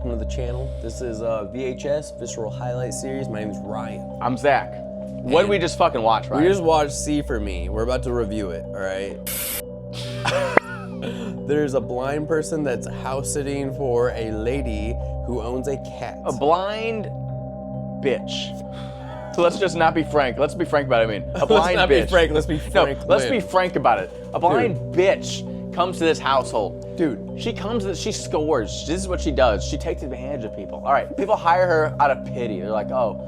welcome to the channel. This is VHS, Visceral Highlight Series. My name is Ryan. I'm Zach. What did we just fucking watch, Ryan? We just watched See For Me. We're about to review it, all right? There's a blind person that's house sitting for a lady who owns a cat. A blind bitch. So let's just not be frank. Let's be frank about it. I mean, a blind let's not bitch. Be frank. Let's be frank. No, let's be frank about it. A blind bitch comes to this household. Dude. She comes, she scores. This is what she does. She takes advantage of people. All right, people hire her out of pity. They're like, oh,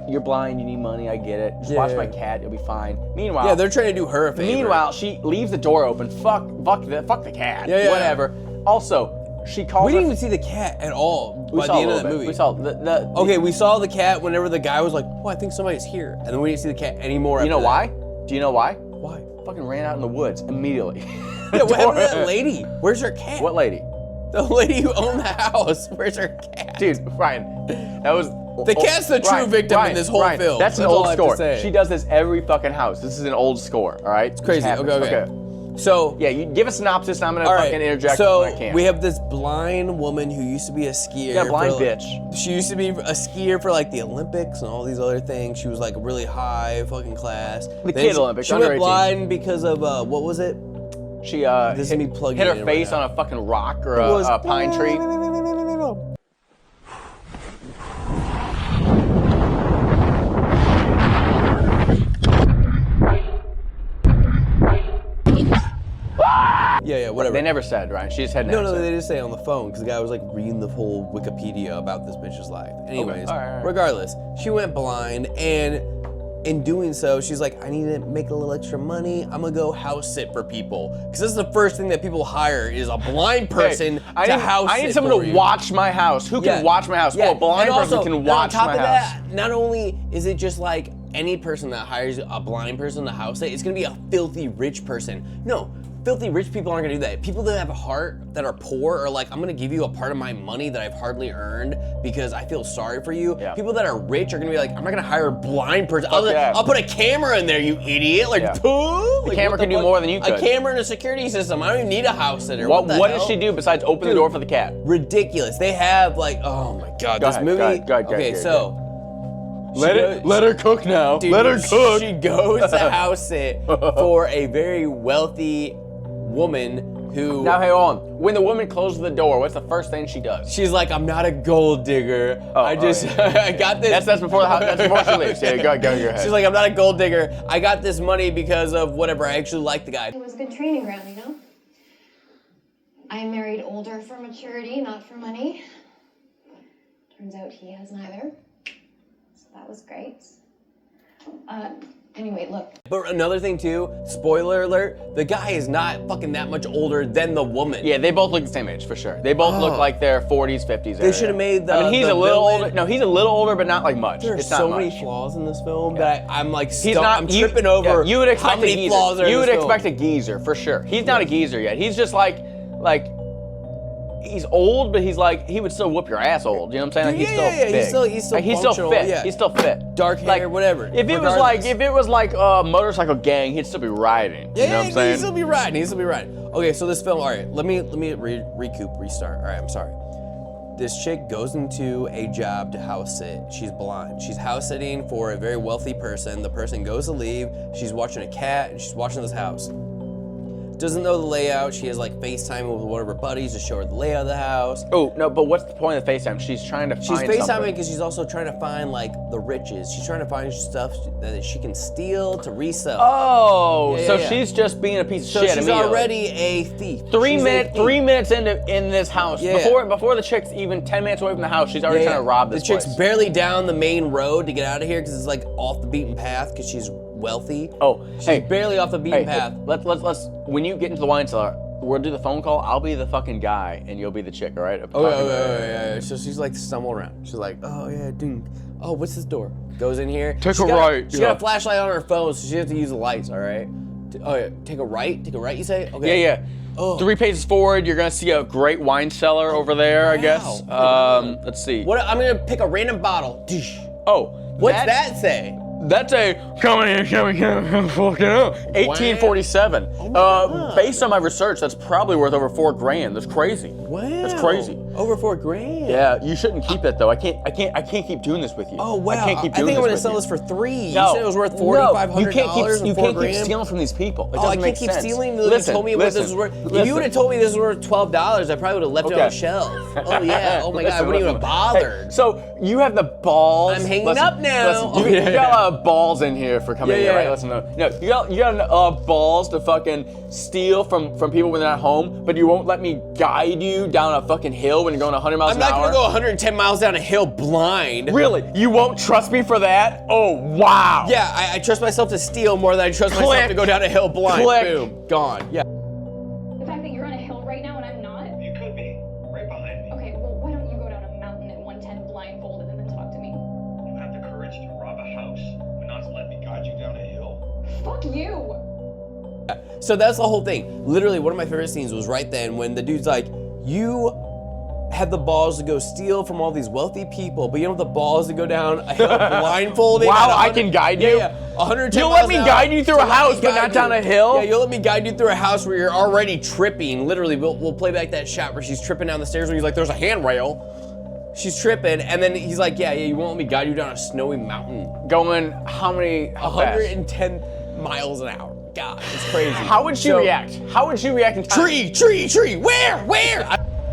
you're blind, you need money, I get it. Just watch my cat, you'll be fine. Meanwhile, yeah, they're trying to do her a favor. Meanwhile, she leaves the door open. Fuck the cat. Yeah. Whatever. Also, she calls. We didn't even see the cat at all by the end of that movie. We saw the. Okay, we saw the cat whenever the guy was like, "Oh, I think somebody's here," and then we didn't see the cat anymore. You know why? Do you know why? Why? Fucking ran out in the woods immediately. Yeah, what happened to that lady? Where's her cat? What lady? The lady who owned the house. Where's her cat? Dude, Ryan, that was. The cat's the true victim in this whole film. That's an old score. She does this every fucking house. This is an old score, all right? It's crazy. Okay. So yeah, you give a synopsis. And I'm gonna fucking interject so when I can. We have this blind woman who used to be a skier. Yeah, blind bitch. She used to be a skier for like the Olympics and all these other things. She was like really high fucking class. The Kid Olympics. She went blind because of what was it? She hit her face on a fucking rock or a pine tree. Yeah, whatever. They never said, right? She just had an No, they just say on the phone because the guy was like reading the whole Wikipedia about this bitch's life. Anyways, okay. All right. Regardless, she went blind, and in doing so, she's like, I need to make a little extra money. I'm gonna go house sit for people because this is the first thing that people hire is a blind person to house sit. I need someone to watch my house. Who can watch my house? Oh, a blind person can watch my house. On top of that, not only is it just like any person that hires a blind person to house it, it's gonna be a filthy rich person. No. Filthy rich people aren't gonna do that. People that have a heart that are poor are like, I'm gonna give you a part of my money that I've hardly earned because I feel sorry for you. Yeah. People that are rich are gonna be like, I'm not gonna hire a blind person. I'll put a camera in there, you idiot. Like, the camera can do more than you could. A camera and a security system. I don't even need a house sitter. What does she do besides open the door for the cat? Ridiculous. They have like, oh my God, this movie. Okay, so. Let her cook now. Dude, let her cook. She goes to house sit for a very wealthy woman who... Now, hey, hold on. When the woman closes the door, what's the first thing she does? She's like, I'm not a gold digger. I got this... That's before the house. That's before she leaves. Yeah, go ahead. She's like, I'm not a gold digger. I got this money because of whatever. I actually like the guy. It was a good training ground, you know? I married older for maturity, not for money. Turns out he has neither. So that was great. Anyway, look. But another thing too, spoiler alert, the guy is not fucking that much older than the woman. Yeah, they both look the same age for sure. They both look like their 40s, 50s. They should have made the. I mean, he's a little older. No, he's a little older, but not like much. There are so many flaws in this film that I'm like, I'm tripping over. Yeah, you would expect how many flaws there are in this film. You would expect a geezer for sure. He's not a geezer yet. He's just like. He's old, but he's like, he would still whoop your ass old. You know what I'm saying? Like, he's still big. He's still like, he's still fit. Yeah. He's still fit. Dark hair, whatever. If it was like a motorcycle gang, he'd still be riding. Yeah, you know what I'm saying? He'd still be riding. Okay, so this film, all right, let me restart. All right, I'm sorry. This chick goes into a job to house sit. She's blind. She's house sitting for a very wealthy person. The person goes to leave. She's watching a cat and she's watching this house. Doesn't know the layout. She has like FaceTime with one of her buddies to show her the layout of the house. Oh, no, but what's the point of the FaceTime? She's trying to find something. She's FaceTiming because she's also trying to find like the riches. She's trying to find stuff that she can steal to resell. Oh, she's just being a piece of shit. She's already a thief. 3 minutes in this house, before the chick's even 10 minutes away from the house, she's already trying to rob this place. The chick's barely down the main road to get out of here because it's like off the beaten path because she's wealthy. Oh, she's barely off the beaten path. Let's when you get into the wine cellar, we'll do the phone call. I'll be the fucking guy and you'll be the chick, all right? Yeah. So she's like stumbling around. She's like, oh yeah, ding. Oh, what's this door? Goes in here. Take a right. She got a flashlight on her phone, so she has to use the lights, all right? Oh yeah, take a right, you say? Okay. Yeah. Oh. 3 pages forward, you're gonna see a great wine cellar over there, I guess. Let's see. I'm gonna pick a random bottle. Oh. What's that say? That's a come here, fucking up. 1847. Based on my research, that's probably worth over $4 grand. That's crazy. Wow. That's crazy. Over $4,000. Yeah, you shouldn't keep it though. I can't keep doing this with you. Oh wow. I can't keep doing think I'm gonna with sell you. this for $3,000. No, You said it was worth $4,500. You can't keep $4,000. stealing from these people. It Oh, I doesn't can't make keep sense. stealing. You told me what this was worth. If you would have told me this was worth $12, I probably would have left it on the shelf. Oh yeah. Oh my god. I wouldn't even have bothered. Hey, so you have the balls. I'm hanging up now. Listen, you got a lot of balls in here for coming here, right? Listen, no, you got balls to fucking steal from people when they're not home, but you won't let me guide you down a fucking hill when you're going 100 miles an hour. I'm not gonna go 110 miles down a hill blind. Really? You won't trust me for that? Oh wow. Yeah, I trust myself to steal more than I trust myself to go down a hill blind. Click. Boom, gone. Yeah. The fact that you're on a hill right now and I'm not? You could be. Right behind me. Okay, well, why don't you go down a mountain at 110 blindfolded and then talk to me? You have the courage to rob a house, but not to let me guide you down a hill. Fuck you! So that's the whole thing. Literally, one of my favorite scenes was right then when the dude's like, you have the balls to go steal from all these wealthy people, but you don't have the balls to go down a hill blindfolded. Wow, I can guide you? Yeah, 110 You'll miles let me an hour guide you through to a let house, me but guide not down you. a hill? Yeah, you'll let me guide you through a house where you're already tripping. Literally, we'll play back that shot where she's tripping down the stairs where he's like, there's a handrail. She's tripping, and then he's like, yeah, you won't let me guide you down a snowy mountain. Going how fast? 110 miles an hour. God, it's crazy. How would she react? How would she react in time? Tree. Where?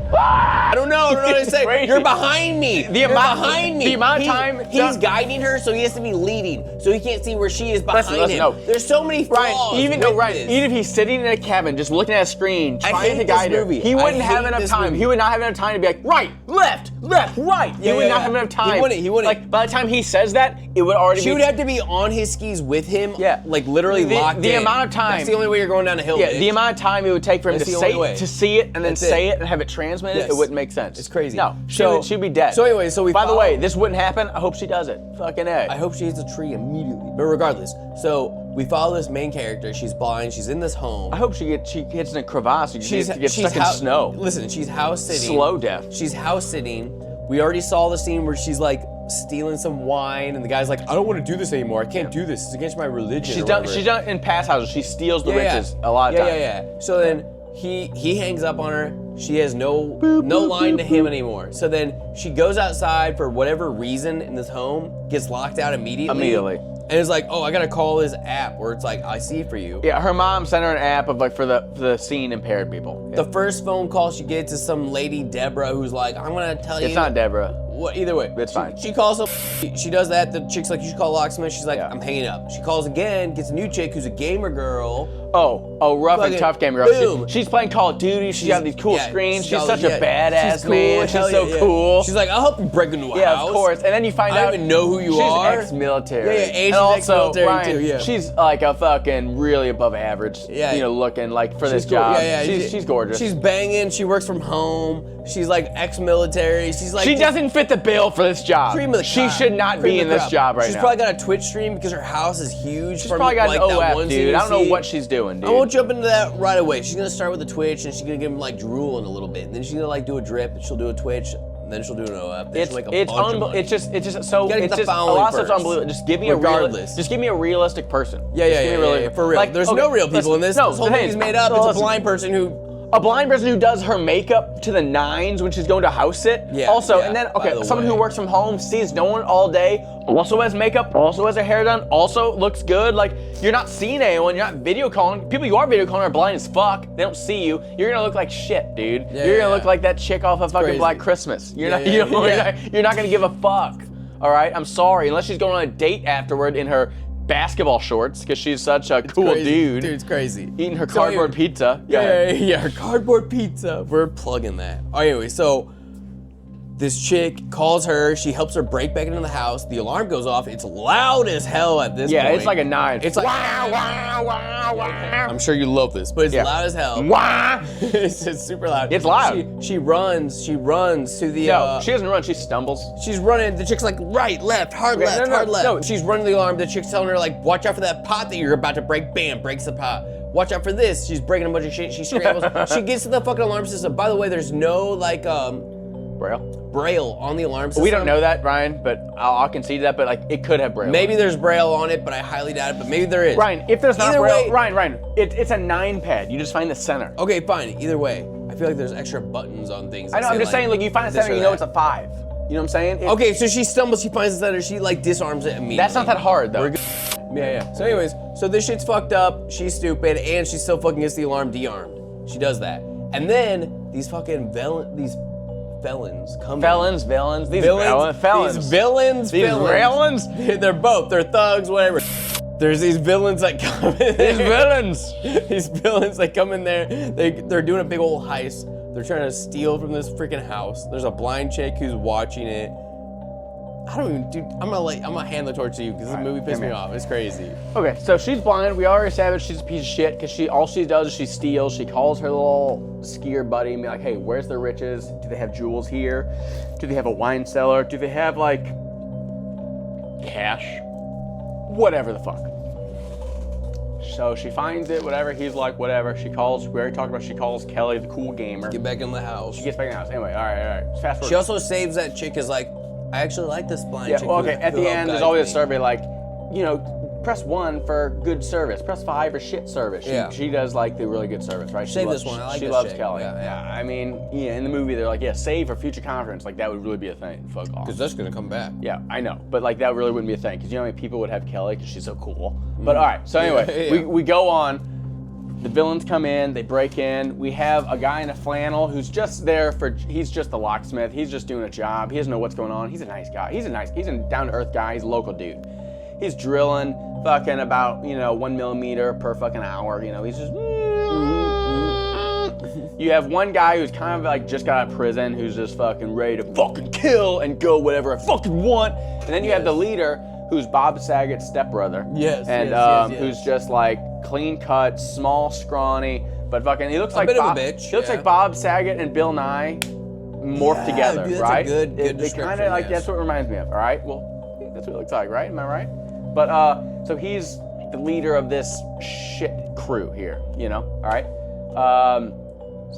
I don't know what to say. Crazy. You're behind me. You're behind me. The amount of time he's guiding her, so he has to be leading, so he can't see where she is behind Listen, him. no. There's so many flaws. Even if he's sitting in a cabin just looking at a screen trying hate to guide this her, movie. he I wouldn't have hate enough this time. movie. He would not have enough time to be like right, left, right. He would not have enough time. He wouldn't. Like by the time he says that, it would already She be. would have to be on his skis with him. Yeah. Like literally locked in. The amount of time. That's the only way you're going down a hill. Yeah, bitch. the amount of time it would take for him That's to the only say way. to see it and then That's say it. it and have it transmitted, Yes. it wouldn't make sense. It's crazy. No, So- she'd be dead. so anyway, so we By the follow- way, this wouldn't happen. I hope she does it. Fucking A. I hope she hits a tree immediately. But regardless, so we follow this main character. She's blind. She's in this home. I hope she hits in a crevasse. She gets stuck in snow. Listen, she's house sitting. Slow death. She's house sitting. We already saw the scene where she's like stealing some wine, and the guy's like, "I don't want to do this anymore. I can't do this. It's against my religion." She's or done. whatever. She's done in past houses. She steals the riches a lot of times. Yeah. So then he hangs up on her. She has no line to him anymore. So then she goes outside for whatever reason in this home, gets locked out immediately. And it's like, oh, I gotta call this app where it's like, I see for you. Yeah, her mom sent her an app of like for the seeing impaired people. The first phone call she gets is some lady, Deborah, who's like, I'm gonna tell you. It's not Deborah. What, either way. It's fine. She calls up, she does that, the chick's like, you should call Locksmith. She's like, Yeah. I'm hanging up. She calls again, gets a new chick who's a gamer girl. Rough and Fucking tough gamer girl. boom. She's playing Call of Duty. She's got these cool yeah, screens. She's all- such a yeah, badass she's cool, man. hell She's so yeah. cool. She's like, I'll help you break into a Yeah, house. of course. And then you find I out don't even know who you are. She's ex-military. Yeah, and she's and also, ex-military Ryan, too, yeah. she's like a fucking really above average. Yeah. Looking like for this She's cool. job. Yeah, She's gorgeous. She's banging. She works from home. She's like ex-military. She's like she doesn't fit the bill for this job. cream of the She crop. should not Cream be of in the this crop. job right she's now. probably got a Twitch stream because her house is huge. She's from, probably got like, an that OF, one dude. I don't know scene. what she's doing, dude. I won't jump into that right away. She's gonna start with the Twitch, and she's gonna give him like drool in a little bit, and then she's gonna like do a drip, and she'll do a Twitch, and then she'll do an OF. Then she'll make a bunch of money. It's just so gotta get it's the just a following lot of stuff's first. unbelievable. Just give me Regardless. just give me a realistic person. Yeah, Just give me a for real. There's no real people in this. No, this whole the thing thing's is- made up. no, It's a listen. blind person who. A blind person who does her makeup to the nines when she's going to house sit. Yeah, Also, yeah, and then by the someone who way. works from home sees no one all day, also has makeup, also has her hair done, also looks good. Like you're not seeing anyone, you're not video calling. People you are video calling are blind as fuck. They don't see you. You're gonna look like shit, dude. Yeah, you're gonna yeah. look like that chick off of fucking crazy. Black Christmas. You're Yeah, not. yeah, You're not gonna give a fuck. All right, I'm sorry. Unless she's going on a date afterward in her basketball shorts because she's such a cool Crazy. dude. Dude, it's crazy. Eating her So cardboard anyway- pizza. Go ahead. Yeah, her cardboard pizza. We're plugging that. Anyway, so this chick calls her. She helps her break back into the house. The alarm goes off. It's loud as hell at this point. Yeah, it's like a 9. It's like wow, wow, wow, wow. I'm sure you love this, but it's Yeah. loud as hell. Wah! It's super loud. It's loud. She runs to the. No, she doesn't run. She stumbles. She's running. The chick's like right, left, hard Okay, left, no, hard left. no. She's running the alarm. The chick's telling her like, watch out for that pot that you're about to break. Bam, breaks the pot. Watch out for this. She's breaking a bunch of shit. She scrambles. She gets to the fucking alarm system. By the way, there's no like braille on the alarm system. We don't know that, Ryan, but I'll concede that. But like, it could have braille. Maybe there's braille on it, but I highly doubt it. But maybe there is. Ryan, if there's not Either braille, way- Ryan, it's a 9 pad. You just find the center. Okay, fine. Either way, I feel like there's extra buttons on things. I know, I'm just saying, like, you find a this center, or you know that. it's a 5. You know what I'm saying? Okay, so she stumbles, she finds the center, she like disarms it immediately. That's not that hard, though. We're good. Yeah. So anyways, so this shit's fucked up, she's stupid, and she still fucking gets the alarm de-armed. She does that. And then these fucking felons come Villains. These villains. They're both, they're thugs, whatever. There's these villains that come in there. These villains that come in there, they're doing a big old heist. They're trying to steal from this freaking house. There's a blind chick who's watching it. I don't even, dude, I'm gonna hand the torch to you because this movie pissed me off. It's crazy. Okay, so she's blind. We already established she's a piece of shit because all she does is she steals. She calls her little skier buddy and be like, hey, where's the riches? Do they have jewels here? Do they have a wine cellar? Do they have like cash? Whatever the fuck. So she finds it, whatever. He's like, whatever. She calls, we already talked about, she calls Kelly, the cool gamer. Get back in the house. She gets back in the house. Anyway, all right. Fast forward. She also saves that chick is like, I actually like this blind chick. Well, okay, at who the helped end, there's guide always a me. survey like, you know, press 1 for good service, press 5 for shit service. She does like the really good service, right? Save this one, I like She this loves chick. Kelly. Yeah. I mean, in the movie, they're like, yeah, save for future conference. Like, that would really be a thing. Fuck off. Because that's gonna come back. Yeah, I know. But like, that really wouldn't be a thing. Because you know how many people would have Kelly because she's so cool. But all right, so anyway, we go on. The villains come in, they break in. We have a guy in a flannel who's just there he's just the locksmith. He's just doing a job. He doesn't know what's going on. He's a nice guy. He's a down-to-earth guy. He's a local dude. He's drilling fucking about, 1 millimeter per fucking hour. He's just... You have one guy who's kind of like just got out of prison, who's just fucking ready to fucking kill and go whatever I fucking want. And then you have the leader, who's Bob Saget's stepbrother. Yes. Who's just like clean cut, small, scrawny, but fucking he looks like bit of a Bob. bitch, He looks like Bob Saget and Bill Nye morphed together, dude, that's right? a good They description, kind of like yes. that's what it reminds me of. All right, well, that's what it looks like, right? Am I right? But so he's the leader of this shit crew here, All right.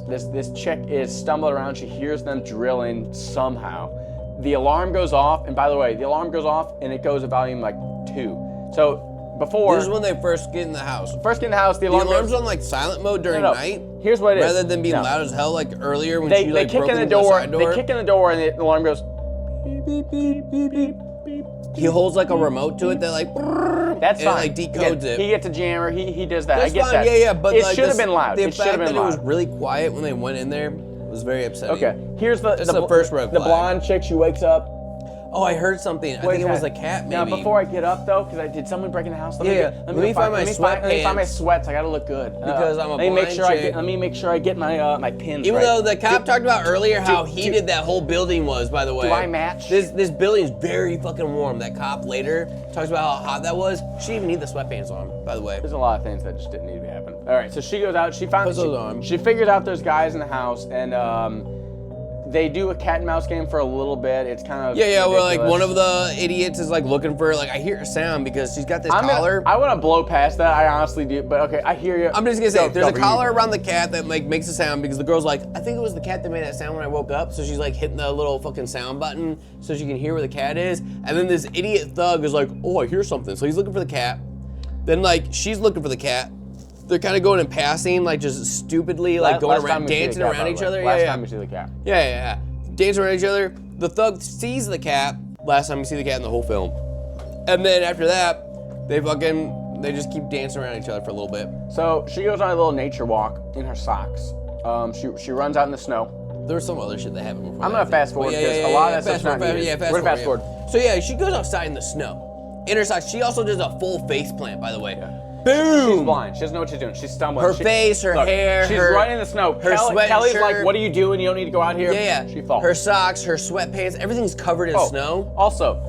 This chick is stumbling around. She hears them drilling somehow. The alarm goes off, and by the way, the alarm goes off and it goes to volume like 2. So before This is when they first get in the house. the alarm's on like silent mode during night. Here's what it is. Rather than being No. loud as hell like earlier when They she like kick broke in the into door. side door. They kick in the door, and the alarm goes. Beep, beep, beep, beep, beep, beep. He holds like a remote to it that like That's and fine. it like decodes it. He gets a jammer. He does that. That's I get fine, that. yeah, but it like, should have been loud. The It should fact have been that it was loud. really quiet when they went in there was very upsetting. Okay, here's the first red the flag. blonde chick. She wakes up. Oh, I heard something. I think it was a cat, maybe. Now, before I get up though, because did someone break in the house? Let me find my Let me find my sweatpants. sweats. I gotta look good. Because I'm a let me make blind sure chick. let me make sure I get my my pins. Even right. though the cop talked about earlier how do- heated that whole building was, by the way. Do I match? This building's very fucking warm. That cop later talks about how hot that was. She didn't even need the sweatpants on, by the way. There's a lot of things that just didn't need to happen. All right, so she goes out. She finds Puts those on. she figures out there's guys in the house, and they do a cat and mouse game for a little bit. It's kind of Yeah, where like ridiculous. one of the idiots is like looking for like I hear a sound because she's got this collar. I want to blow past that. I honestly do, but okay, I hear you. I'm just gonna say, there's a Go, collar around the cat that like makes a sound because the girl's like, I think it was the cat that made that sound when I woke up. So she's like hitting the little fucking sound button so she can hear where the cat is. And then this idiot thug is like, oh, I hear something. So he's looking for the cat. Then like she's looking for the cat. They're kind of going and passing, like just stupidly, like going around, dancing around each other. Last time we see the cat. Yeah. Dancing around each other. The thug sees the cat. Last time we see the cat in the whole film. And then after that, they just keep dancing around each other for a little bit. So she goes on a little nature walk in her socks. She runs out in the snow. There was some other shit that happened before. I'm gonna fast forward because a lot of that stuff's not needed. We're gonna fast forward. So yeah, she goes outside in the snow. In her socks. She also does a full face plant, by the way. Yeah. Boom! She's blind. She doesn't know what she's doing. She's stumbling. Her face, her hair, She's her- running in the snow. her Kelly's sweatshirt. like, "What are you doing? You don't need to go out here." Yeah. She falls. Her socks, her sweatpants, everything's covered in snow. Also,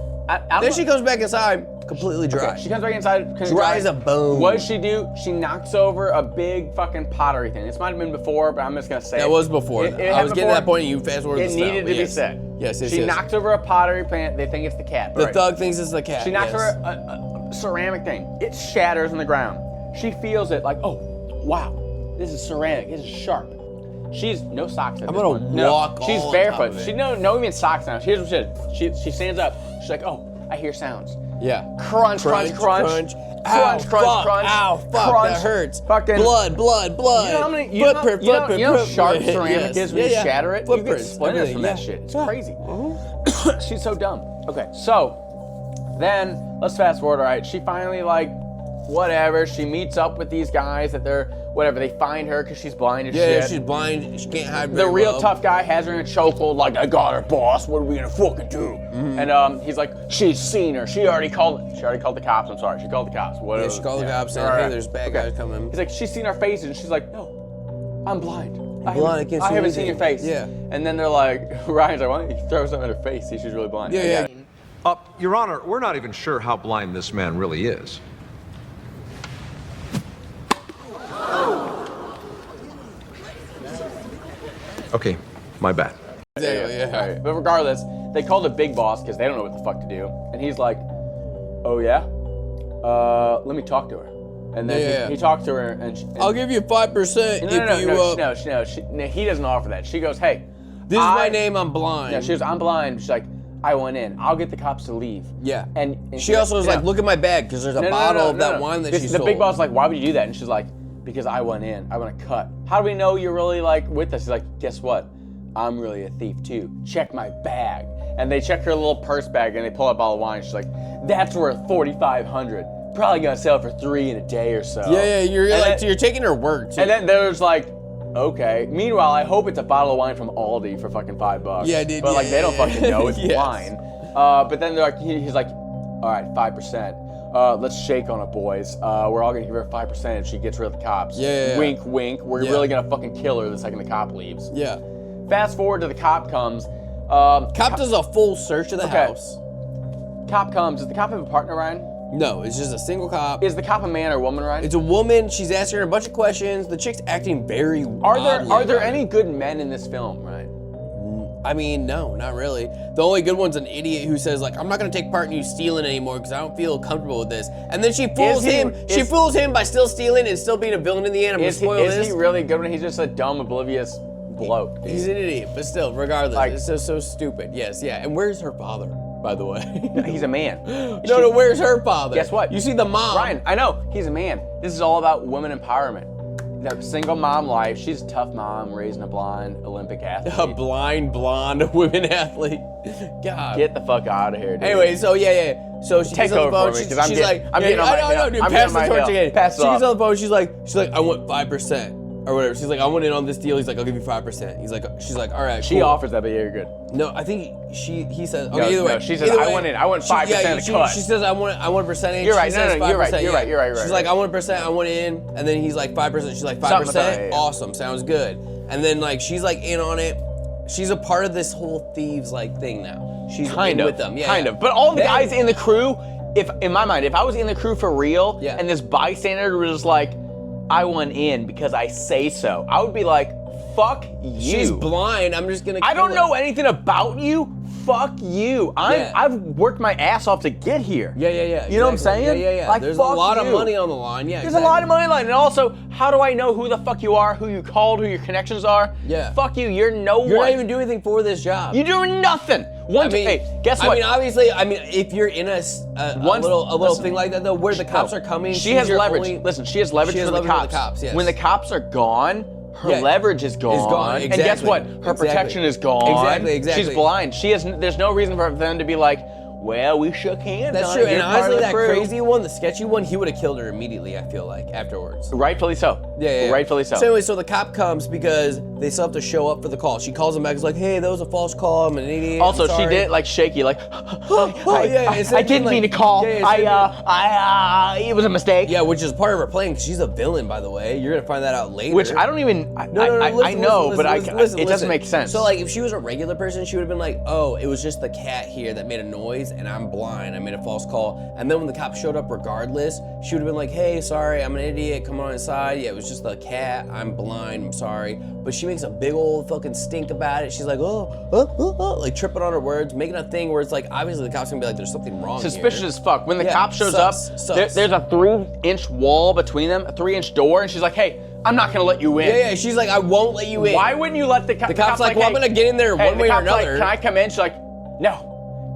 Then she comes back inside, completely dry. She comes back inside. Dry as a bone. What does she do? She knocks over a big fucking pottery thing. This might have been before, but I'm just gonna say That it. was before. It I happened was getting to that before. point, and you fast forward. It needed to be said. Yes. She knocks over a pottery plant. They think it's the cat. The Right. thug thinks it's the cat. She knocks yes. over a ceramic thing. It shatters on the ground. She feels it like, oh, wow, this is ceramic. This is sharp. She's no socks. I'm gonna walk all She's on barefoot. top of it. She no even socks now. Here's what she did. She stands up. She's like, oh, I hear sounds. Yeah. Crunch. Ow! crunch, crunch, fuck, crunch. Ow, fuck, crunch, that hurts. Fucking blood. You know how many? You know sharp ceramic is when you shatter it? You get splinters from that shit. It's crazy. She's so dumb. Okay, so then let's fast forward. All right, she finally whatever. She meets up with these guys that they're whatever. They find her because she's blind as shit. Yeah, she's blind. She can't hide. The real tough guy has her in a chokehold. Like, I got her, boss. What are we gonna fucking do? And he's like, she's seen her. She already called the cops. I'm sorry. She called the cops. Whatever. Yeah, she called the cops saying, hey, there's bad guys coming. He's like, she's seen our faces, and she's like, no, I'm blind. I haven't seen your face. Yeah. And then they're like, Ryan's like, why don't you throw something in her face? See, she's really blind. Yeah. Your Honor, we're not even sure how blind this man really is. Okay, my bad. Yeah. All right. But regardless, they call the big boss because they don't know what the fuck to do. And he's like, oh yeah? Let me talk to her. And then he talks to her and I'll give you 5% No, he doesn't offer that. She goes, hey. This is my name, I'm blind. Yeah, she goes, I'm blind. She's like, I want in. I'll get the cops to leave. Yeah. And she also was like, look at my bag, because there's a bottle of that wine that she sold. The big boss is like, why would you do that? And she's like, because I want in. I want to cut. How do we know you're really with us? He's like, guess what? I'm really a thief too. Check my bag. And they check her little purse bag and they pull out a bottle of wine. She's like, that's worth $4,500. Probably gonna sell it for $3 in a day or so. Yeah, you're taking her word too. And then there's like, okay. Meanwhile, I hope it's a bottle of wine from Aldi for fucking $5. Yeah, dude. But they don't fucking know it's Yes. wine. But then they're like, he's like, all right, 5%. Let's shake on it, boys. We're all gonna give her 5% if she gets rid of the cops. Yeah. Wink, wink. We're really gonna fucking kill her the second the cop leaves. Yeah. Fast forward to the cop comes. Cop does a full search of the house. Cop comes. Does the cop have a partner, Ryan? No, it's just a single cop. Is the cop a man or woman, Ryan? It's a woman. She's asking her a bunch of questions. The chick's acting very Are there any good men in this film, Ryan? I mean, no, not really. The only good one's an idiot who says like, I'm not gonna take part in you stealing anymore because I don't feel comfortable with this. And then she fools him. She fools him by still stealing and still being a villain in the end. I'm gonna spoil this. Is he really good when he's just a dumb, oblivious bloke? He's an idiot, but still, regardless, it's so stupid. Yes, yeah. And where's her father, by the way? He's a man. No, where's her father? Guess what? You see the mom. Ryan, I know, he's a man. This is all about women empowerment. That single mom life. She's a tough mom raising a blind Olympic athlete. A blind, blonde women athlete. God. Get the fuck out of here, dude. Anyway, so yeah. So she Take gets on the over phone. for me, because She's like, I'm getting on my hill. dude, I'm pass getting on the my torch hill. again. Pass it She gets off. on the phone. She's like, I want 5%. Or whatever. She's like, I want in on this deal. He's like, I'll give you 5%. She's like, all right. She cool. offers that, but you're good. No, I think he says. Okay, No, either way. no, she says, either I way, want in. I want 5% of the cut. She says, I want a percentage. You're right. She No, says no, you're 5%, right. You're right. You're right. She's like, I want a percent. I want in. And then he's like 5%. She's like 5%. Yeah. Awesome. Sounds good. And then like she's like in on it. She's a part of this whole thieves like thing now. She's in with them. Yeah. Kind of. But all the guys in the crew, in my mind, if I was in the crew for real, and this bystander was just like, I want in because I say so, I would be like, fuck you. She's blind. I'm just gonna. I don't know anything about you. Fuck you. I've worked my ass off to get here. Yeah. You know what I'm saying? Yeah. Like, there's a lot of you. money on the line. Yeah. There's a lot of money on the line. And also, how do I know who the fuck you are, who you called, who your connections are? Yeah. Fuck you. You're no one. You're not even doing anything for this job. You're doing nothing. Hey, guess what? I mean, obviously, if you're in a little thing like that though, where the cops are coming, she has leverage. Listen, she has leverage for the cops. Yes. When the cops are gone, her leverage is gone. Exactly. And guess what? Her protection is gone. Exactly. She's blind. There's no reason for them to be like, well, we shook hands. That's true. And honestly, that crazy one, the sketchy one, he would have killed her immediately, I feel like, afterwards. Rightfully so. Yeah. Rightfully so. So anyway, so the cop comes because they still have to show up for the call. She calls him back, is like, hey, that was a false call, I'm an idiot. Also, she did it like shaky, like, I didn't mean to call. It was a mistake. Yeah, which is part of her plan, because she's a villain, by the way. You're gonna find that out later. Which I don't even, I know, but it doesn't make sense. So like, if she was a regular person, she would have been like, oh, it was just the cat here that made a noise, and I'm blind, I made a false call. And then when the cops showed up regardless, she would have been like, hey, sorry, I'm an idiot, come on inside. Yeah, it was just the cat, I'm blind, I'm sorry. But she makes a big old fucking stink about it. She's like, like tripping on her words, making a thing where it's like, obviously the cop's gonna be like, there's something wrong Suspicious here. as fuck. When the cop shows up, there's a 3-inch wall between them, a 3-inch door, and she's like, hey, I'm not gonna let you in. Yeah, she's like, I won't let you in. Why wouldn't you let the cop? The cop's like, well, I'm gonna get in there one way or another. Like, can I come in? She's like, no.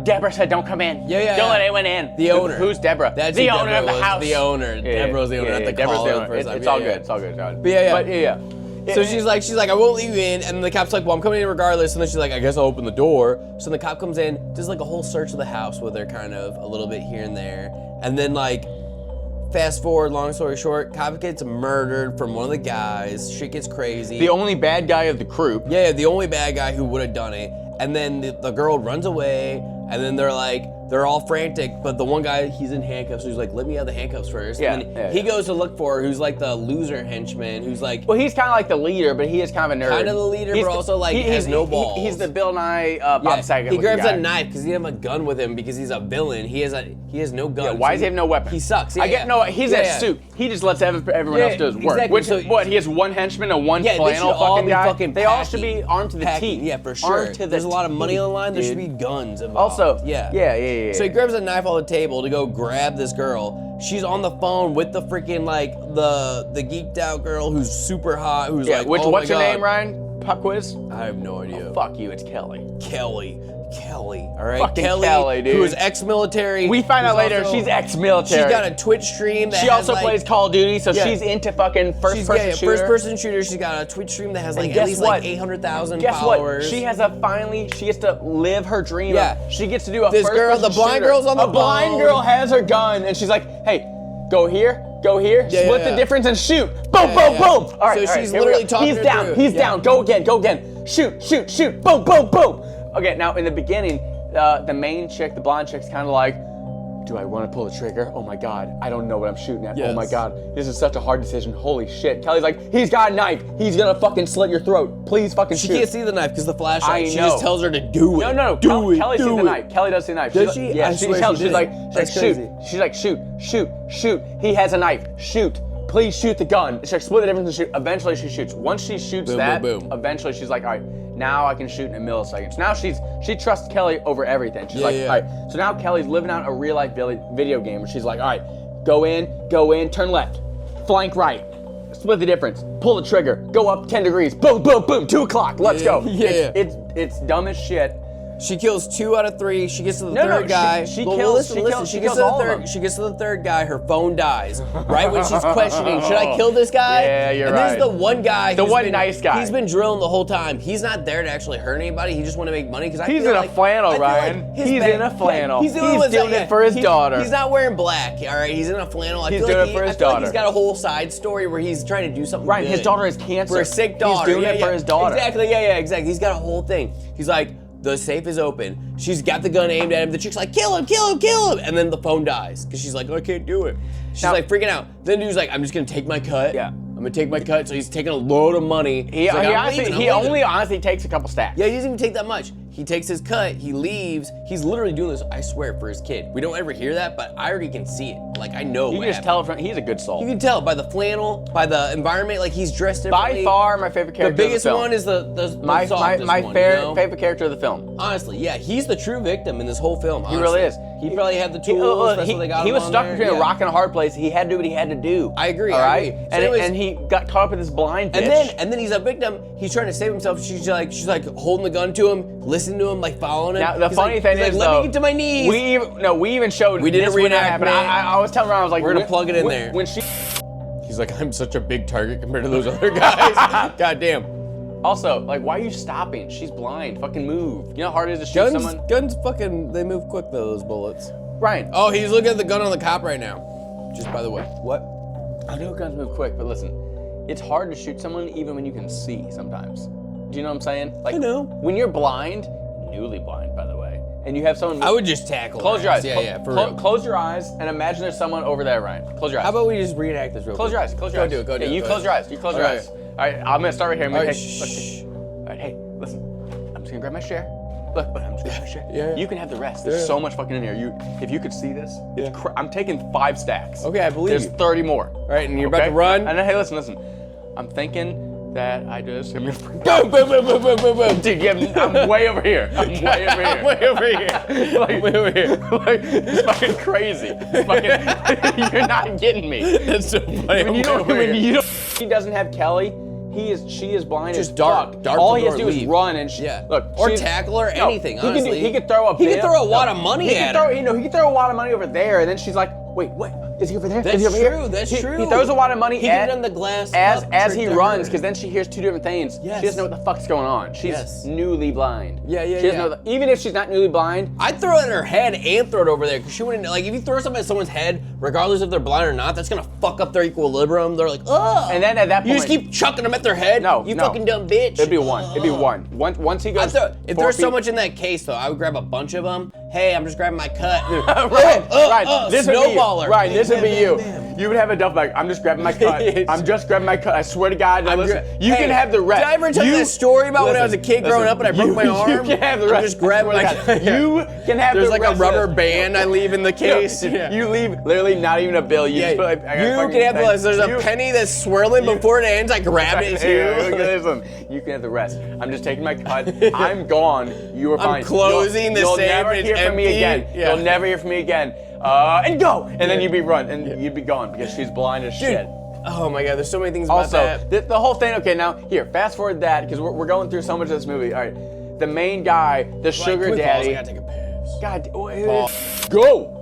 Deborah said don't come in. Yeah. Don't let anyone in. The owner. Who's Deborah? That's the who owner Deborah of the was. house. The owner. Deborah's the owner, not the Deborah's caller the the owner. first time. It's Yeah, all yeah. good. It's all good, John. But yeah. But yeah. So she's like, I won't let you in, and then the cop's like, well, I'm coming in regardless, and then she's like, I guess I'll open the door. So then the cop comes in, does like a whole search of the house with her, kind of a little bit here and there, and then like, fast forward, long story short, cop gets murdered from one of the guys. Shit gets crazy. The only bad guy of the group. Yeah, the only bad guy who would have done it, and then the girl runs away, and then they're all frantic, but the one guy, he's in handcuffs, so he's like, let me have the handcuffs first. Yeah, And then he goes to look for her, who's like the loser henchman, who's like, Well, he's kind of like the leader, but he is kind of a nerd. Kind of the leader, but also, like, has no balls. He's the Bill Nye Bob Saget. he grabs guy. a knife because he doesn't have a gun with him because he's a villain. He has no gun. Yeah, why does he have no weapon? He sucks. I get no. He's in a suit. He just lets everyone else do his work. Exactly. Which So- what? He has one henchman and one Yeah, they flannel should all fucking be guy. fucking They all should packing- be armed to the packing. teeth. Yeah, for sure. Armed to the There's a lot of money teeth, on the line. There should be dude. guns involved. Also, yeah. yeah. So he grabs a knife off the table to go grab this girl. She's on the phone with the freaking like the geeked out girl who's super hot. Who's like, oh what's my your God. name, Ryan? Pop quiz. I have no idea. Fuck you. It's Kelly. Kelly. All right, Fucking Kelly, dude. who is ex-military. We find out who's later also- she's ex-military. She's got a Twitch stream. That She has, also like, plays Call of Duty, so Yeah. she's into fucking first-person shooter. first-person shooter. She's got a Twitch stream that has like And at guess least what? like 800,000 Guess followers. what? She gets to live her dream. Yeah. She gets to do a This girl, first-person the blind shooter. girl's on the A blind phone. girl has her gun, and she's like, hey, go here, Yeah, split yeah. the difference and shoot. Boom, Yeah, boom, yeah. boom. All right, So all right, she's here we literally go. talking He's her down, through. he's Yeah. down. Go again. Shoot. Boom, boom, boom. Okay, now in the beginning, the main chick, the blonde chick's kind of like, do I want to pull the trigger? Oh my God, I don't know what I'm shooting at. Yes. Oh my God, this is such a hard decision. Holy shit. Kelly's like, he's got a knife. He's gonna fucking slit your throat. Please fucking She shoot. can't see the knife because the flashlight. I She know. just tells her to do it. No. Do Kelly sees the knife. Kelly does see the knife. Does She's she? Like, yeah, I she swear tells. she She's like, didn't. shoot. That's crazy. She's like, shoot. He has a knife. Shoot. Please shoot the gun. She's like, split the difference and shoot. Eventually she shoots. Once she shoots Boom, that, boom, boom. eventually she's like, all right, now I can shoot in a millisecond. So now she trusts Kelly over everything. She's like, yeah. all right. So now Kelly's living out a real life video game where she's like, all right, go in, turn left, flank right. Split the difference. Pull the trigger. Go up 10 degrees. Boom. 2 o'clock. Let's go. Yeah. It's dumb as shit. She kills 2 out of 3. She gets to the No, third guy. she Well, kills- listen. she She kills gets to the all of third. them. She gets to the third guy. Her phone dies. Right when she's questioning, should I kill this guy? Yeah, you're and right. this is the one guy. The who's one been- nice guy. He's been drilling the whole time. He's not there to actually hurt anybody. He just want to make money because He's feel in a like, flannel, I feel Ryan. like his He's back- in a flannel. He's doing, He's what's doing that- it for his daughter. He's not wearing black. All right, he's in a flannel. I He's feel doing like it for his I feel like daughter. he's got a whole side story where he's trying to do something. Ryan, his good. daughter has cancer. For a sick daughter. He's doing it for his daughter. Exactly. Yeah. Exactly. He's got a whole thing. He's like, the safe is open. She's got the gun aimed at him. The chick's like, kill him. And then the phone dies because she's like, I can't do it. She's Now- like freaking out. Then dude's like, I'm just gonna take my cut. Yeah. I'm gonna take my cut. So he's taking a load of money. He He's like, I'm honestly, leaving, he I'm leaving. only honestly takes a couple stacks. Yeah, he doesn't even take that much. He takes his cut, he leaves. He's literally doing this, I swear, for his kid. We don't ever hear that, but I already can see it. Like, I know You what can just happened. tell it from, he's a good soul. You can tell by the flannel, by the environment, like he's dressed By differently. far, my favorite The character biggest of the film. one is the my softest one, you know? favorite character of the film. Honestly, yeah, he's the true victim in this whole film. He really is. He probably had the tools. That's what they got he him was on stuck there. between Yeah. a rock and a hard place. He had to do what he had to do. I agree, All I right. agree. So And, anyways- and he got caught up with this blind bitch. And then he's a victim. He's trying to save himself. She's like holding the gun to him, listening to him, like following him. Now the He's funny like- thing he's is, like, let though, me get to my knees. we even showed. We did this a when that happened. reenactment. I was telling Ron, I was like, We're gonna plug it in when- there. When she. He's like, I'm such a big target compared to those other guys. God damn. Also, like, why are you stopping? She's blind. Fucking move. You know how hard it is to shoot someone? Guns fucking, they move quick though, those bullets. Ryan. Oh, he's looking at the gun on the cop right now. Just by the way. What? I know guns move quick, but listen, it's hard to shoot someone even when you can see sometimes. Do you know what I'm saying? Like, I know. When you're blind, newly blind, by the way, and you have someone. I would just tackle Close your eyes. Yeah, for real. Close your eyes and imagine there's someone over there, Ryan. Close your eyes. How about we just reenact this real Close quick? your eyes. Close your eyes. Go do it. Yeah, you Go close ahead. your eyes. You close your All eyes. All right, I'm gonna start right here. All right, Hey, look, all right, hey, listen. I'm just gonna grab my chair. Look, I'm just gonna grab my chair. Yeah. You can have the rest. There's Yeah. so much fucking in here. If you could see this, Yeah. I'm taking 5 stacks. Okay, I believe There's you. 30 more. All right, and you're about to run. And then, hey, listen. I'm thinking that I just. Boom, boom, boom, boom, boom, boom, boom. Dude, I'm way over here. I'm way over here. Way over here. Like, Way over here. Like, it's fucking crazy. It's fucking, you're not getting me. That's so funny. When you don't, he doesn't have Kelly, She is blind Just as dark. fuck. Dark All the he has to door, do is leave. run and look. Or she's- tackle her, no, anything, honestly. He could throw a He bill. could throw a lot of money he at could throw, her. he could throw a lot of money over there, and then she's like, wait, what? Is he over there? That's Is he over here? true. That's true. He throws a lot of money He could've done the glass as cup he trick to runs, her. because then she hears two different things. Yes. She doesn't know what the fuck's going on. She's Yes. newly blind. Yeah, She doesn't know even if she's not newly blind. I'd throw it at her head and throw it over there because she wouldn't. Like, if you throw something at someone's head, regardless if they're blind or not, that's gonna fuck up their equilibrium. They're like, oh. And then at that point, you just keep chucking them at their head. No, you no. fucking dumb bitch. It'd be one. It'd be one. Once he goes. If there's so much in that case, though, I would grab a bunch of them. Hey, I'm just grabbing my cut. Right, this would be you. snowballer. Right, this would be you. Bam. You would have a duffel bag. I'm just grabbing my cut. I'm just grabbing my cut. I swear to God. Now listen, you Hey, can have the rest. Did I ever tell you that story about when I was a kid growing up and I broke my arm? You can have the rest. I'm just grabbing my cut. You can have There's the like rest. a rubber band I leave in the case. You leave literally not even a bill. You just put like, I got you fucking can have thing. there's a penny that's swirling before it ends. I grab it Hey, too. listen, you can have the rest. I'm just taking my cut. I'm gone. You are fine. I'm closing the You'll safe. never It's hear from me empty. again. Yeah. You'll never hear from me again. And go. And then you'd be run, and you'd be gone because she's blind as shit. Oh my God, there's so many things about Also, that. the whole thing. Okay, now here, fast forward that because we're going through so much of this movie. All right, the main guy, the sugar Quick pause, daddy. I gotta take a piss. God, go.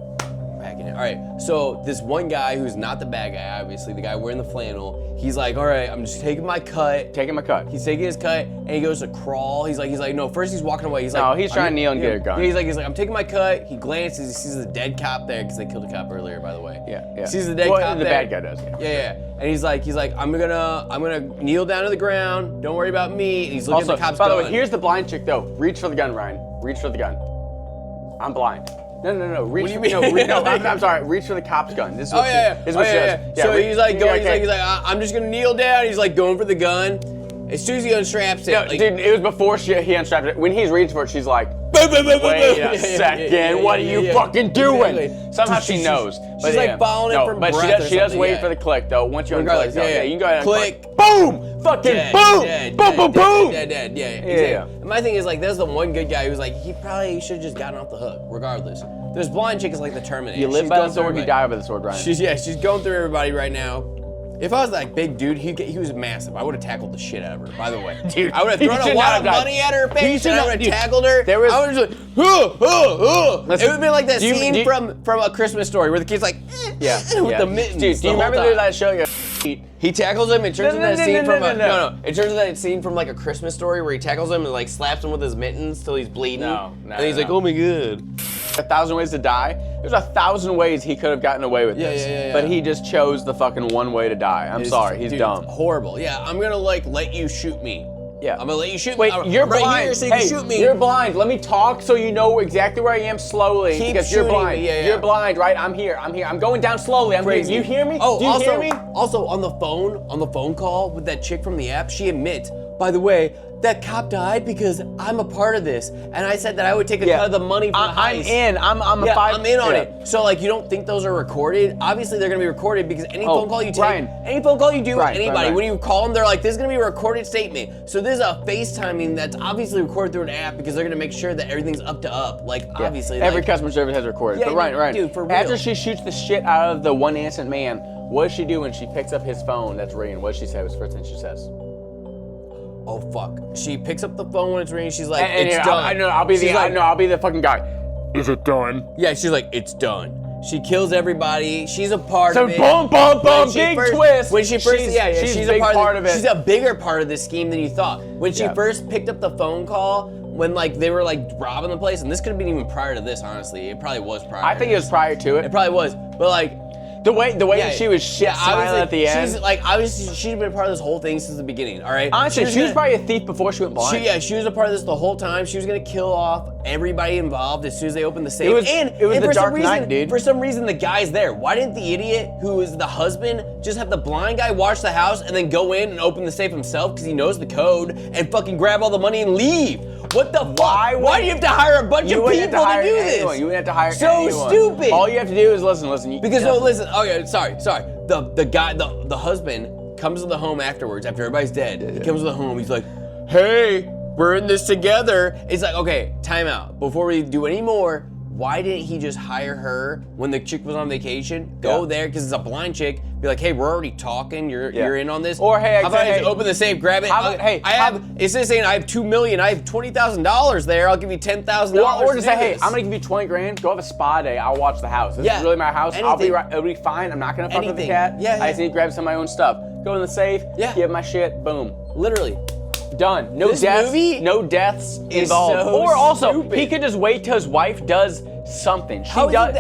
Back in it. All right, so this one guy who's not the bad guy, obviously, the guy wearing the flannel, he's like, all right, I'm just taking my cut. Taking my cut. He's taking his cut, and he goes to crawl. He's like, no, first he's walking away. He's like, No, he's trying to kneel and get a gun. He's like, I'm taking my cut. He glances, he sees the dead cop there, because they killed a cop earlier, by the way. Yeah. He sees the dead Well, cop the there. bad guy does. Yeah. And he's like, I'm gonna kneel down to the ground. Don't worry about me. And he's looking Also, at the cop's by the gun. way, here's the blind chick though. Reach for the gun, Ryan. Reach for the gun. I'm blind. No. Reach. What do you for, mean? No, I'm sorry. Reach for the cop's gun. This is what This is what she does. So re- he's like going. okay. He's like, I'm just gonna kneel down. He's like going for the gun. As soon as he unstraps it, No, like, dude, it was before he unstrapped it. When he's reaching for it, she's like, boom, boom, boom, boom, wait boom. a second, what are you fucking doing? Exactly. Somehow Dude, she knows. She's like following it from but breath or she does something, wait yeah. for the click though. Once you Regardless, unclick, yeah. you can go ahead and Click. Boom! Fucking Dead, boom! dead, Boom! dead, Boom! dead, Boom! Dead. Yeah. Yeah. Exactly. And my thing is like, there's the one good guy who's like, he probably should have just gotten off the hook, regardless. This blind chick is like the Terminator. You live She's by going the through sword, you everybody. die by the sword, Ryan. She's going through everybody right now. If I was that big dude, he was massive. I would have tackled the shit out of her, by the way. Dude, I would have he thrown should a not lot have of died. money at her He face should and I not- would have dude, tackled her. there was- I would have just like, Listen, it would have been like that do you- scene do you- from A Christmas Story where the kid's like, with the mittens. Dude, do you remember that show? He tackles him. It turns into that No, scene from no. It turns into that scene from like A Christmas Story where he tackles him and like slaps him with his mittens till he's bleeding. No, and he's like, no. oh my god. 1,000 ways to die. There's 1,000 ways he could have gotten away with this. Yeah. But he just chose the fucking one way to die. I'm sorry, he's Dude, dumb. it's horrible. Yeah, I'm gonna like let you shoot me. Yeah. I'm gonna let you shoot Wait, me. I'm you're right blind. here so you hey, can shoot me. You're blind. Let me talk so you know exactly where I am slowly. Keep because you're shooting blind. me, yeah. You're blind, right? I'm here. I'm going down slowly. I'm Crazy. here. Do you hear me? Oh, Do you also, hear me? also on the phone call with that chick from the app, she admits, by the way, that cop died because I'm a part of this, and I said that I would take a cut of the money from the I'm heist. in. I'm I'm in on it. So like, you don't think those are recorded? Obviously, they're gonna be recorded because any phone call you take, Ryan. any phone call you do with Ryan, anybody, Ryan. when you call them, they're like, "This is gonna be a recorded statement." So this is a FaceTiming that's obviously recorded through an app because they're gonna make sure that everything's up to up. Like obviously, Every like, customer service has recorded. Yeah, but Ryan, dude, for real. after she shoots the shit out of the one innocent man, what does she do when she picks up his phone that's ringing? What does she say? What's the first thing she says? oh fuck. She picks up the phone when it's ringing. She's like, And "It's here, done." I'll be She's the like, I'll be the fucking guy. Is it done? Yeah, she's like, it's done. She kills everybody. She's a part So of it. boom, boom, boom, When she big first- twist. When she first, she's a big part of it. She's a bigger part of this scheme than you thought. When she Yeah. first picked up the phone call, when like they were like robbing the place, and this could have been even prior to this, honestly. It probably was prior. I think it was prior to It it. probably was, but like. The way that she was shit smiling at the end. She's like, obviously, she's been part of this whole thing since the beginning. All right. Honestly, she was gonna- probably a thief before she went blind. She was a part of this the whole time. She was gonna kill off everybody involved as soon as they opened the safe. It was and the for some Dark Knight, reason, dude. For some reason, the guy's there. Why didn't the idiot who is the husband just have the blind guy watch the house and then go in and open the safe himself because he knows the code and fucking grab all the money and leave? What the fuck? Why do you have to hire a bunch of people wouldn't have to hire do anyone. this? You wouldn't have to hire so anyone. stupid. All you have to do is listen. Because no, listen. Okay, sorry. The guy, the husband comes to the home afterwards after everybody's dead. He comes to the home. He's like, "Hey, we're in this together." It's like, okay, time out. Before we do any more, why didn't he just hire her when the chick was on vacation? Go there, because it's a blind chick. Be like, hey, we're already talking. You're in on this. Or hey, how about I just open the safe, grab it? Instead of saying I have $2 million, I have $20,000 there. I'll give you $10,000. Or just say, hey, I'm gonna give you 20 grand. Go have a spa day. I'll watch the house. This is really my house. It'll be fine. I'm not gonna fuck with the cat. I just need to grab some of my own stuff. Go in the safe. Give my shit. Boom. Literally. Done. No deaths. No deaths involved. So or also, stupid. he could just wait till his wife does something.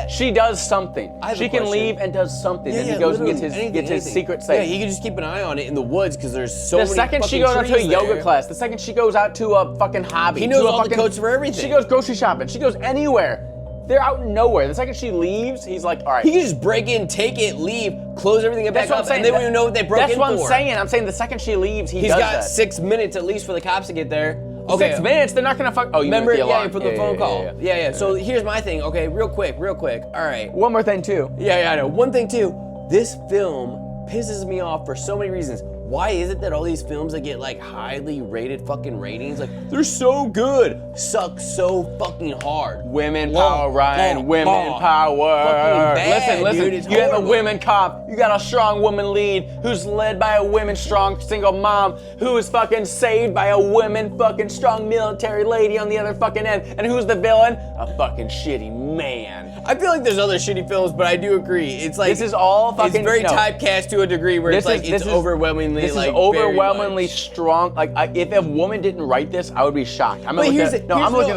She does something. She can leave and does something. And he goes and gets his secret safe. Yeah, he can just keep an eye on it in the woods because there's so many. The second she goes out to a yoga class, the second she goes out to a fucking hobby, he knows all the codes for everything. She goes grocery shopping. She goes anywhere. They're out nowhere. The second she leaves, he's like, all right. He can just break in, take it, leave, close everything back up, and they don't even know what they broke in for. That's what I'm saying. I'm saying the second she leaves, he's got 6 minutes at least for the cops to get there. Okay. 6 minutes? They're not gonna fuck. Oh, you remember? Yeah, for the phone call. Yeah. So here's my thing. Okay, real quick. All right. One more thing too. Yeah, I know. One thing too. This film pisses me off for so many reasons. Why is it that all these films that get like highly rated fucking ratings, like they're so good, suck so fucking hard? Women power, Ryan. Women power. Bad, listen. Dude, you have a women cop. You got a strong woman lead who's led by a women strong single mom who is fucking saved by a women fucking strong military lady on the other fucking end. And who's the villain? A fucking shitty man. I feel like there's other shitty films, but I do agree. It's like this is all fucking. It's very typecast to a degree where it's overwhelmingly. This is overwhelmingly strong. Like, if a woman didn't write this, I would be shocked. I'm looking at it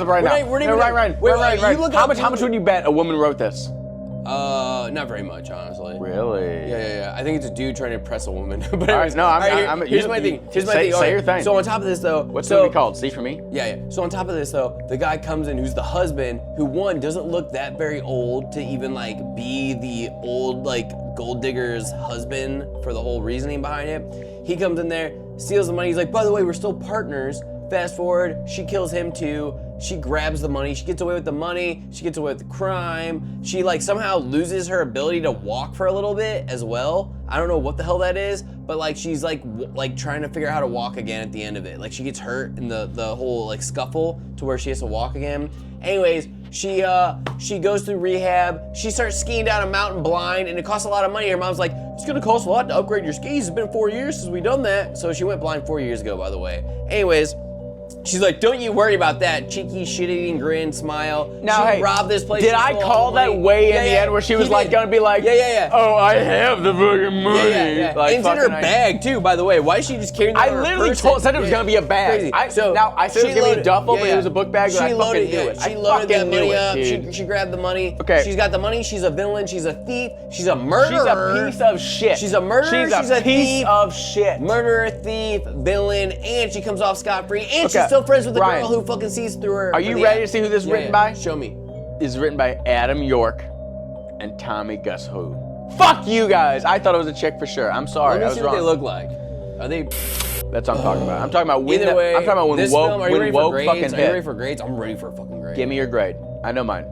right now. Ryan. How much would you bet a woman wrote this? Not very much, honestly. Really? Yeah. I think it's a dude trying to impress a woman. But anyways, here's my thing. Say your thing. So on top of this, though, what's the movie called? See for me? Yeah. So on top of this, though, the guy comes in who's the husband, who one doesn't look that very old to even like be the old like gold digger's husband for the whole reasoning behind it. He comes in there, steals the money. He's like, by the way, we're still partners. Fast forward, she kills him too. She grabs the money. She gets away with the money. She gets away with the crime. She like somehow loses her ability to walk for a little bit as well. I don't know what the hell that is, but like she's like trying to figure out how to walk again at the end of it. Like she gets hurt in the whole like scuffle to where she has to walk again. Anyways, she goes through rehab. She starts skiing down a mountain blind, and it costs a lot of money. Her mom's like, it's gonna cost a lot to upgrade your skis. It's been 4 years since we done that. So she went blind 4 years ago, by the way. Anyways, she's like, don't you worry about that. Cheeky, shit-eating grin, smile. Now, she robbed this place. Did I call that way in the end where she was like gonna be like, oh, I have the fucking money. Yeah. Like, and it's in her bag too, by the way. Why is she just carrying that? I literally said it was gonna be a bag. I said it was gonna be a duffel, but it was a book bag. She loaded it. She loaded that money up. She grabbed the money. Okay. She's got the money. She's a villain. She's a thief. She's a murderer. She's a piece of shit. She's a murderer. She's a piece of shit. Murderer, thief, villain, and she comes off scot-free, and she's still friends with the girl who fucking sees through her. Are you ready to see who this is written by? Show me. This is written by Adam York and Tommy Gus Who. Fuck you guys! I thought it was a chick for sure. I'm sorry, I was wrong. What they look like. Are they? That's what I'm talking about. I'm talking about when. Either way, I'm talking about when this woke. film, are you ready when for woke grades? fucking Are hit. you ready for grades? I'm ready for a fucking grade. Give me your grade. I know mine.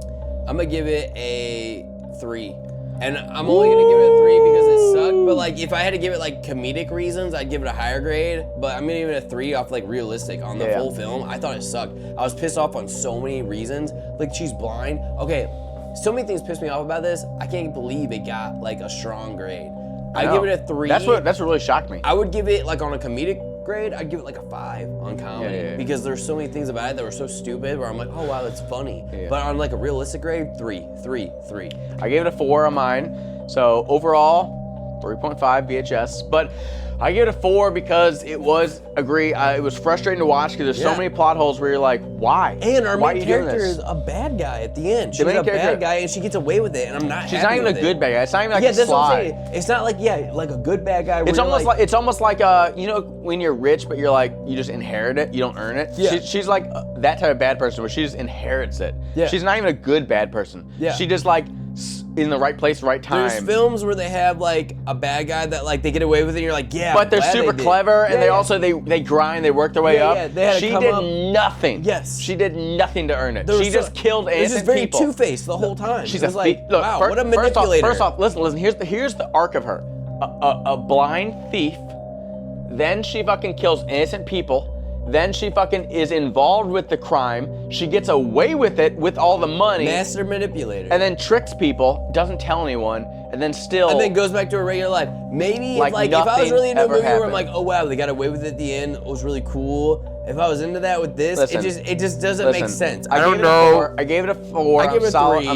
I'm gonna give it a 3. And I'm only gonna give it a 3 because it sucked. But like, if I had to give it like comedic reasons, I'd give it a higher grade. But I'm gonna give it a 3 off like realistic on the full film. I thought it sucked. I was pissed off on so many reasons. Like she's blind. Okay, so many things pissed me off about this. I can't believe it got like a strong grade. I give it a 3. That's what really shocked me. I would give it like on a comedic grade, I'd give it like a 5 on comedy because there's so many things about it that were so stupid where I'm like, oh wow, that's funny. But on like a realistic grade, 3. I gave it a 4 on mine. So overall, 3.5 VHS, but I give it a 4 because it was it was frustrating to watch because there's so many plot holes where you're like, why? And our main character is a bad guy at the end. She's a bad guy and she gets away with it, and I'm not. She's not even a good bad guy. It's not even like a that's slide. what I'm saying. It's not like like a good bad guy. It's almost like you know when you're rich but you're like you just inherit it, you don't earn it. Yeah. She's like that type of bad person where she just inherits it. Yeah. She's not even a good bad person. Yeah. She just like in the right place, right time. There's films where they have like a bad guy that like they get away with it and you're like, yeah. But they're super clever and they also they grind, they work their way up. Yeah, they had to come up. She did nothing. Yes. She did nothing to earn it. She just killed innocent very people. Two-faced the whole time. She's like, look, wow, what a manipulator. First off, listen, here's the arc of her. A blind thief, then she fucking kills innocent people, Then she fucking is involved with the crime. She gets away with it with all the money. Master manipulator. And then tricks people, doesn't tell anyone, and then still... And then goes back to her regular life. Maybe if I was nothing really into a ever movie where I'm happened. like, oh wow, they got away with it at the end, it was really cool. If I was into that with this, Listen, it just doesn't make sense. I gave it a 4. I gave it a 4. I give it a 3.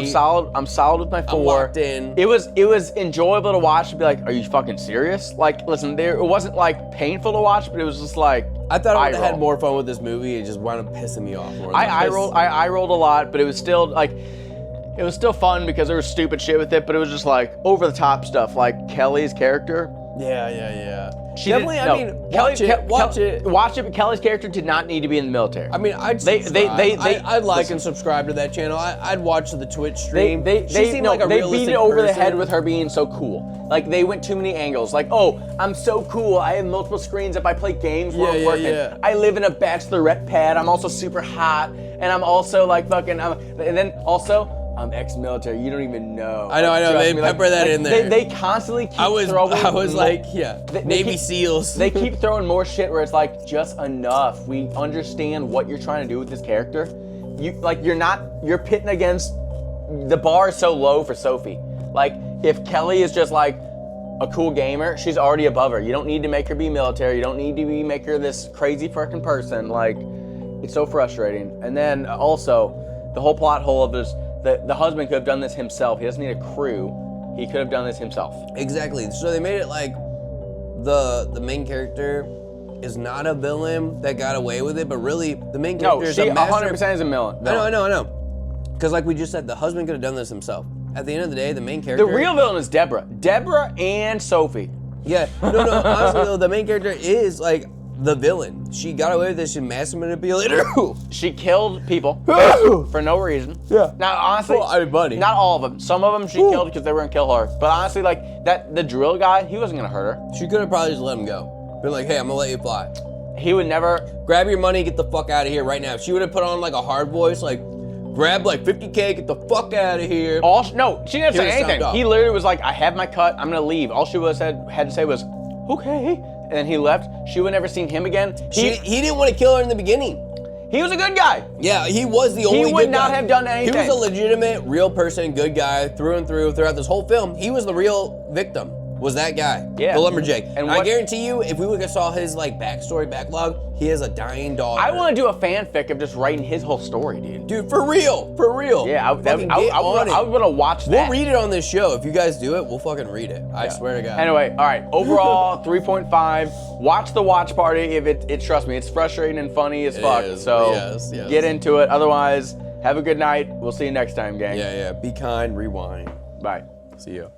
I'm solid with my 4. I'm locked in. It was enjoyable to watch. To be like, are you fucking serious? Like, listen, it wasn't like painful to watch, but it was just like I thought I would eye have had roll. more fun with this movie. It just wound up pissing me off more. I rolled a lot, but it was still like, it was still fun because there was stupid shit with it, but it was just like over the top stuff, like Kelly's character. Yeah. She Definitely, didn't- I mean, watch it. Watch it, but Kelly's character did not need to be in the military. I mean, I'd like and subscribe to that channel. I'd watch the Twitch stream. They seemed like a beat realistic it over the person. head with her being so cool. Like, they went too many angles. Like, oh, I'm so cool. I have multiple screens if I play games while I'm working. Yeah. I live in a bachelorette pad. I'm also super hot. And I'm also like fucking, and then also, I'm ex-military. You don't even know. I know. Trust They me, pepper that in there. They constantly keep I was throwing. like, yeah, They Navy keep- SEALs. They keep throwing more shit where it's like, just enough. We understand what you're trying to do with this character. You're pitting against, the bar is so low for Sophie. Like, if Kelly is just like a cool gamer, she's already above her. You don't need to make her be military. You don't need to make her this crazy freaking person. Like, it's so frustrating. And then also, the whole plot hole of this, the husband could have done this himself. He doesn't need a crew. He could have done this himself. Exactly. So they made it like the main character is not a villain that got away with it, but really the main character No, is she a master. 100% is a villain. I know. Because like we just said, the husband could have done this himself. At the end of the day, the main character. The real villain is Deborah. Deborah and Sophie. Yeah. No. Honestly, though, the main character is like the villain. She got away with this. She's a master manipulator. She killed people for no reason. Yeah. Now, honestly, Well, I mean, buddy. not all of them. Some of them she killed because they were gonna kill her. But honestly, like the drill guy, he wasn't gonna hurt her. She could have probably just let him go. Been like, hey, I'm gonna let you fly. He would never. Grab your money, get the fuck out of here right now. If she would have put on like a hard voice, like, grab like 50K, get the fuck out of here. No, she didn't He say would've anything. stopped off. He literally was like, I have my cut. I'm gonna leave. All she had to say was, okay. And then he left. She would never seen him again. He didn't want to kill her in the beginning. He was a good guy. Yeah, he was the only He would good not guy. have done anything. He was a legitimate, real person, good guy through and through throughout this whole film. He was the real victim. Was that guy? Yeah. The lumberjack. And And I what- guarantee you, if we would have saw his like backstory backlog, he has a dying daughter. I want to do a fanfic of just writing his whole story, dude. Dude, for real. Yeah, I Fucking get on it. would want to watch that. We'll read it on this show. If you guys do it, we'll fucking read it. I swear to God. Anyway, all right. Overall, 3.5. Watch the watch party. If it trust me, it's frustrating and funny as fuck. is. So Yes. get into it. Otherwise, have a good night. We'll see you next time, gang. Yeah. Be kind, rewind. Bye. See ya.